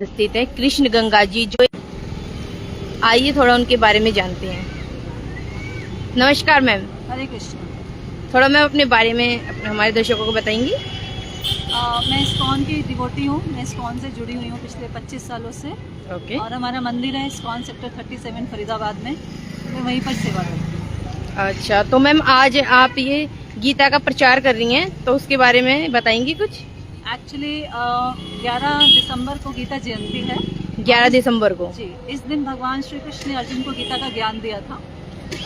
स्थित है कृष्ण गंगा जी, जो आइए थोड़ा उनके बारे में जानते हैं। नमस्कार मैम। हरे कृष्ण। थोड़ा मैम अपने बारे में हमारे दर्शकों को बताएंगी। मैं इस्कॉन की डिवोटी हूँ। मैं इस्कॉन से जुड़ी हुई हूँ पिछले 25 सालों से। ओके। और हमारा मंदिर है इस्कॉन सेक्टर 37 फरीदाबाद में। मैं वहीं पर सेवा करती हूँ। अच्छा, तो मैम आज आप ये गीता का प्रचार कर रही हैं, तो उसके बारे में बताएंगी कुछ। एक्चुअली 11 दिसंबर को गीता जयंती है। 11 दिसंबर को जी, इस दिन भगवान श्री कृष्ण ने अर्जुन को गीता का ज्ञान दिया था।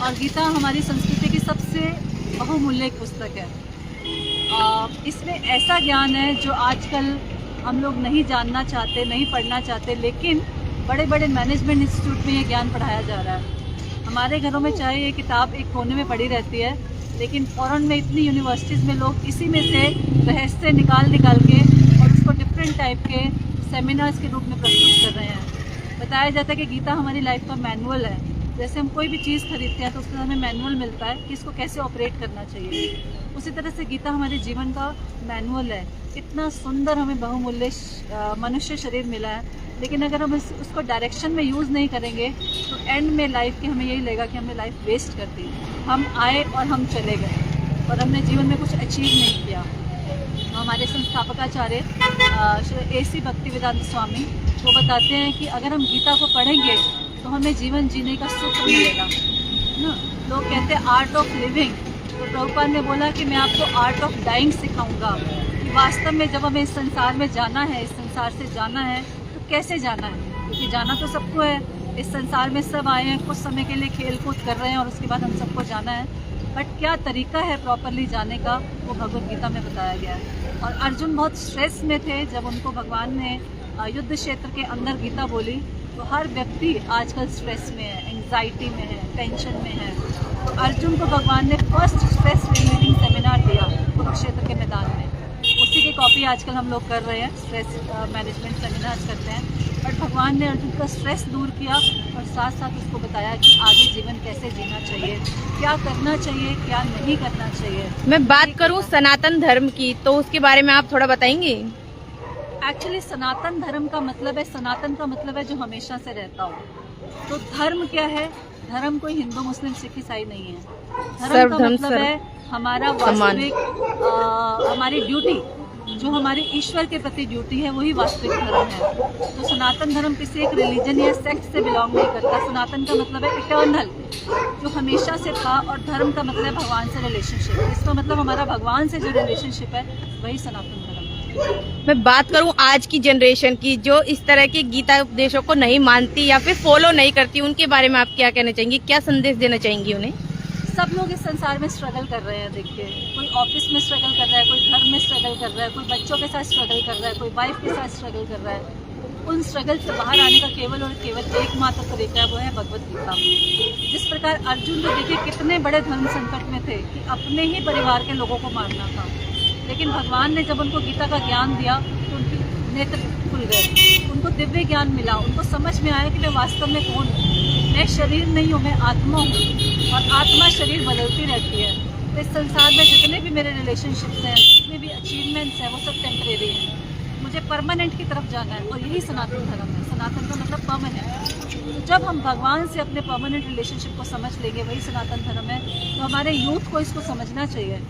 और गीता हमारी संस्कृति की सबसे बहुमूल्य एक पुस्तक है। इसमें ऐसा ज्ञान है जो आजकल हम लोग नहीं जानना चाहते, नहीं पढ़ना चाहते, लेकिन बड़े बड़े मैनेजमेंट इंस्टीट्यूट में ये ज्ञान पढ़ाया जा रहा है। हमारे घरों में चाहे ये किताब एक कोने में पड़ी रहती है, लेकिन फॉरेन में इतनी यूनिवर्सिटीज़ में लोग इसी में से रहस्य निकाल के और उसको डिफरेंट टाइप के सेमिनार्स के रूप में प्रस्तुत कर रहे हैं। बताया जाता है कि गीता हमारी लाइफ का मैनुअल है। जैसे हम कोई भी चीज़ खरीदते हैं तो उसके हमें मैनुअल मिलता है कि इसको कैसे ऑपरेट करना चाहिए, उसी तरह से गीता हमारे जीवन का मैनुअल है। इतना सुंदर हमें बहुमूल्य मनुष्य शरीर मिला है, लेकिन अगर हम उसको डायरेक्शन में यूज़ नहीं करेंगे तो एंड में लाइफ की हमें यही लगेगा कि हमने लाइफ वेस्ट कर दी। हम आए और हम चले गए और हमने जीवन में कुछ अचीव नहीं किया। हमारे संस्थापकाचार्य श्री AC भक्तिवेदांत स्वामी वो बताते हैं कि अगर हम गीता को पढ़ेंगे तो हमें जीवन जीने का सुख मिलेगा ना। लोग कहते हैं आर्ट ऑफ लिविंग, तो प्रभुपाद ने बोला कि मैं आपको आर्ट ऑफ डाइंग सिखाऊंगा कि वास्तव में जब हमें इस संसार में जाना है, इस संसार से जाना है तो कैसे जाना है, क्योंकि जाना तो सबको है। इस संसार में सब आए हैं, कुछ समय के लिए खेल कूद कर रहे हैं और उसके बाद हम सबको जाना है। बट क्या तरीका है प्रॉपरली जाने का, वो भगवद गीता में बताया गया है। और अर्जुन बहुत स्ट्रेस में थे जब उनको भगवान ने युद्ध क्षेत्र के अंदर गीता बोली। तो हर व्यक्ति आजकल स्ट्रेस में है, एंग्जाइटी में है, टेंशन में है। तो अर्जुन को भगवान ने फर्स्ट स्ट्रेस रिलीविंग सेमिनार दिया कुरुक्षेत्र के मैदान में। उसी की कॉपी आजकल हम लोग कर रहे हैं, स्ट्रेस मैनेजमेंट सेमिनार्स करते हैं। बट भगवान ने अर्जुन का स्ट्रेस दूर किया और साथ साथ उसको बताया कि आगे जीवन कैसे जीना चाहिए, क्या करना चाहिए, क्या नहीं करना चाहिए। मैं बात करूं सनातन धर्म की, तो उसके बारे में आप थोड़ा बताएंगी। एक्चुअली सनातन धर्म का मतलब है, सनातन का मतलब है जो हमेशा से रहता हो। तो धर्म क्या है? धर्म कोई हिंदू मुस्लिम सिख ईसाई नहीं है। धर्म का मतलब है हमारा वास्तविक हमारी ड्यूटी, जो हमारी ईश्वर के प्रति ड्यूटी है, वही वास्तविक धर्म है। तो सनातन धर्म किसी एक रिलीजन या सेक्ट से बिलोंग नहीं करता। सनातन का मतलब है इटर्नल, जो हमेशा से था। और धर्म का मतलब है भगवान से रिलेशनशिप। इसका मतलब हमारा भगवान से जो रिलेशनशिप है वही सनातन धर्म है। मैं बात करूं आज की जनरेशन की, जो इस तरह के गीता उपदेशों को नहीं मानती या फिर फॉलो नहीं करती, उनके बारे में आप क्या कहना चाहेंगी, क्या संदेश देना चाहेंगी उन्हें? सब लोग इस संसार में स्ट्रगल कर रहे हैं। देखिए, कोई ऑफिस में स्ट्रगल कर रहा है, कोई घर में स्ट्रगल कर रहा है, कोई बच्चों के साथ स्ट्रगल कर रहा है, कोई वाइफ के साथ स्ट्रगल कर रहा है। उन स्ट्रगल से बाहर आने का केवल और केवल एकमात्र तरीका है, वो है भगवद गीता। जिस प्रकार अर्जुन को देखिए कितने बड़े धर्म संकट में थे कि अपने ही परिवार के लोगों को मारना था, लेकिन भगवान ने जब उनको गीता का ज्ञान दिया तो उनके नेत्र खुल गए, उनको दिव्य ज्ञान मिला। उनको समझ में आया कि मैं वास्तव में कौन हूँ। मैं शरीर नहीं हूँ, मैं आत्मा हूँ और आत्मा शरीर बदलती रहती है। तो इस संसार में जितने भी मेरे रिलेशनशिप्स हैं, जितने भी अचीवमेंट्स हैं, वो सब टेम्परेरी हैं। मुझे परमानेंट की तरफ जाना है और यही सनातन धर्म है। सनातन का मतलब परमानेंट। तो जब हम भगवान से अपने परमानेंट रिलेशनशिप को समझ लेंगे, वही सनातन धर्म है। तो हमारे यूथ को इसको समझना चाहिए।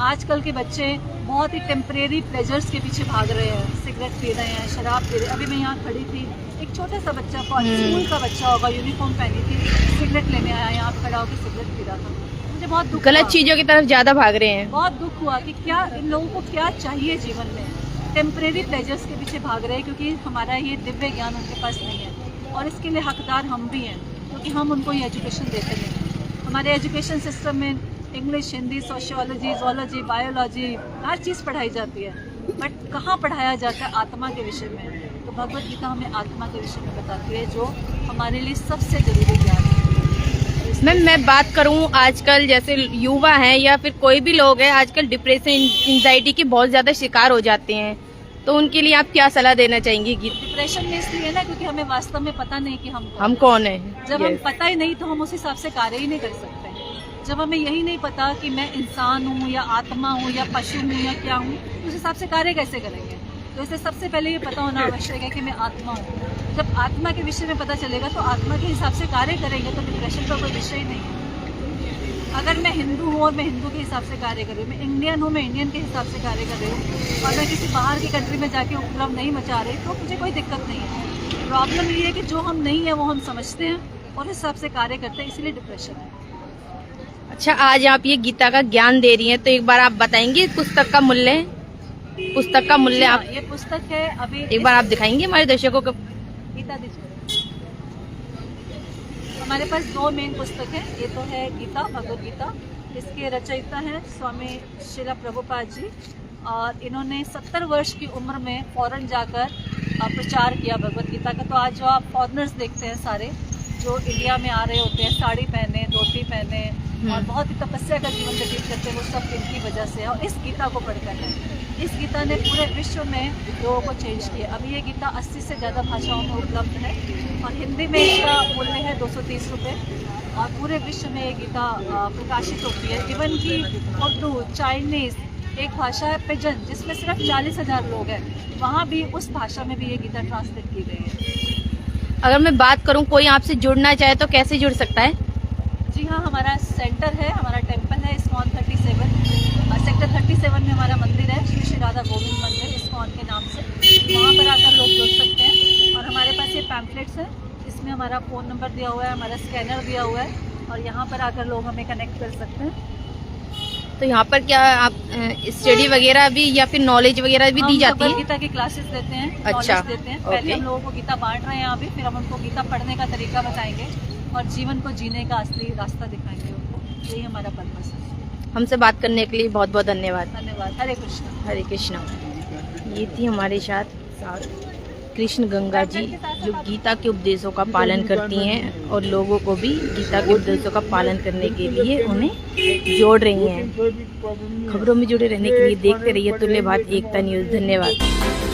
आजकल के बच्चे बहुत ही टेम्परेरी प्लेजर्स के पीछे भाग रहे हैं, सिगरेट पी रहे हैं, शराब पी रहे हैं। अभी मैं यहाँ खड़ी थी, एक छोटा सा बच्चा, स्कूल का बच्चा होगा, यूनिफॉर्म पहनी थी, सिगरेट लेने आया, यहाँ खड़ा होकर सिगरेट पी रहा था। मुझे बहुत दुख, गलत चीजों की तरफ ज्यादा भाग रहे हैं। बहुत दुख हुआ कि क्या इन लोगों को क्या चाहिए जीवन में। टेम्परेरी प्लेजर्स के पीछे भाग रहे हैं क्योंकि हमारा ये दिव्य ज्ञान उनके पास नहीं है। और इसके लिए हकदार हम भी हैं, क्योंकि हम उनको ये एजुकेशन देते नहीं। हमारे एजुकेशन सिस्टम में English, Hindi, sociology, zoology, biology, हर चीज़ पढ़ाई जाती है, बट कहाँ पढ़ाया जाता है? आत्मा के विषय में। तो भगवद गीता हमें आत्मा के विषय में बताती है, जो हमारे लिए सबसे जरूरी ज्ञान है। मैम मैं बात करूं, आजकल जैसे युवा हैं या फिर कोई भी लोग हैं, आजकल डिप्रेशन, एंजाइटी के बहुत ज्यादा शिकार हो जाते हैं, तो उनके लिए आप क्या सलाह देना चाहेंगी? डिप्रेशन में इसलिए ना क्योंकि हमें वास्तव में पता नहीं कि हम कौन है। जब हम पता ही नहीं तो हम उस हिसाब से कार्य ही नहीं कर सकते। जब हमें यही नहीं पता कि मैं इंसान हूँ या आत्मा हूँ या पशु हूँ या क्या हूँ, उस हिसाब से कार्य कैसे करेंगे? तो इसे सबसे पहले ये पता होना आवश्यक है कि मैं आत्मा हूँ। जब आत्मा के विषय में पता चलेगा तो आत्मा के हिसाब से कार्य करेंगे तो डिप्रेशन का कोई विषय ही नहीं है। अगर मैं हिंदू हूँ और मैं हिंदू के हिसाब से कार्य कर रही हूँ, मैं इंडियन हूँ, मैं इंडियन के हिसाब से कार्य कर रही हूँ और मैं किसी बाहर की कंट्री में जाके उपद्रव नहीं मचा रही, तो मुझे कोई दिक्कत नहीं है। प्रॉब्लम ये है कि जो हम नहीं है वो हम समझते हैं और इस हिसाब से कार्य करते हैं, इसलिए डिप्रेशन है। अच्छा, आज आप ये गीता का ज्ञान दे रही हैं, तो एक बार आप बताएंगे पुस्तक का मूल्य? पुस्तक का मूल्य आप ये पुस्तक है, अभी एक बार आप दिखाएंगे हमारे दर्शकों को? गीता दीजिए। हमारे पास 2 मेन पुस्तक है। ये तो है गीता, भगवद गीता। इसके रचयिता हैं स्वामी श्रीला प्रभुपाद जी और इन्होंने 70 वर्ष की उम्र में फॉरेन जाकर प्रचार किया भगवद गीता का। तो आज जो आप फॉरेनर्स देखते हैं सारे जो इंडिया में आ रहे होते हैं, साड़ी पहने, धोती पहने और बहुत ही तपस्या का जीवन व्यतीत करते हैं, वो सब इनकी वजह से है और इस गीता को पढ़कर है। इस गीता ने पूरे विश्व में लोगों को चेंज किया। अभी ये गीता 80 से ज़्यादा भाषाओं में उपलब्ध है और हिंदी में इसका मूल्य है 230 रुपये और पूरे विश्व में ये गीता प्रकाशित होती है। इवन की उर्दू, चाइनीज़, एक भाषा है पिजन जिसमें सिर्फ 40,000 लोग हैं, वहाँ भी उस भाषा में भी ये गीता ट्रांसलेट की गई है। अगर मैं बात करूं, कोई आपसे जुड़ना चाहे तो कैसे जुड़ सकता है? जी हाँ, हमारा सेंटर है, हमारा टेम्पल है इस्कॉन 37, सेक्टर 37 में हमारा मंदिर है, श्री श्री राधा गोविंद मंदिर इस्कॉन के नाम से। वहाँ पर आकर लोग जुड़ सकते हैं और हमारे पास ये पैम्फलेट्स हैं, इसमें हमारा फ़ोन नंबर दिया हुआ है, हमारा स्कैनर दिया हुआ है और यहाँ पर आकर लोग हमें कनेक्ट कर सकते हैं। तो यहाँ पर क्या आप स्टडी वगैरह भी या फिर नॉलेज वगैरह भी दी जाती है? गीता की क्लासेस देते हैं, अच्छा, नॉलेज देते हैं। पहले हम लोगों को गीता बांट रहे हैं यहाँ भी, फिर हम उनको गीता पढ़ने का तरीका बताएंगे और जीवन को जीने का असली रास्ता दिखाएंगे उनको। यही हमारा पर्पस है। हमसे बात करने के लिए बहुत बहुत धन्यवाद। धन्यवाद। हरे कृष्णा। हरे कृष्णा। ये थी हमारे साथ कृष्ण गंगा जी जो गीता के उपदेशों का पालन करती हैं और लोगों को भी गीता के उपदेशों का पालन करने के लिए उन्हें जोड़ रही हैं। खबरों में जुड़े रहने के लिए देखते रहिए तुल्य भारत एकता न्यूज़। धन्यवाद।